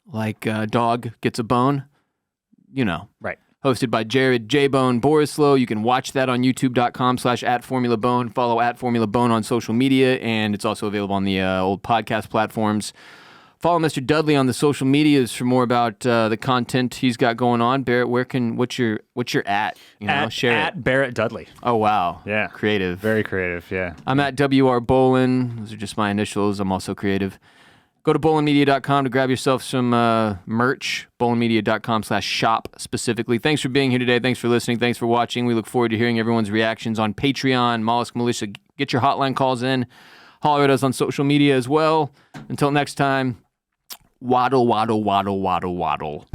like a dog gets a bone. Right. Hosted by Jared J-Bone Borislow. You can watch that on youtube.com/@FormulaBone. Follow @FormulaBone on social media, and it's also available on the old podcast platforms. Follow Mr. Dudley on the social medias for more about the content he's got going on. Barrett, what's your at? Share at it. Barrett Dudley. Oh, wow. Yeah. Creative. Very creative, yeah. I'm at WR Bolin. Those are just my initials. I'm also creative. Go to bolinmedia.com to grab yourself some merch. bolinmedia.com/shop specifically. Thanks for being here today. Thanks for listening. Thanks for watching. We look forward to hearing everyone's reactions on Patreon. Mollusk Militia, get your hotline calls in. Holler at us on social media as well. Until next time, waddle, waddle, waddle, waddle, waddle.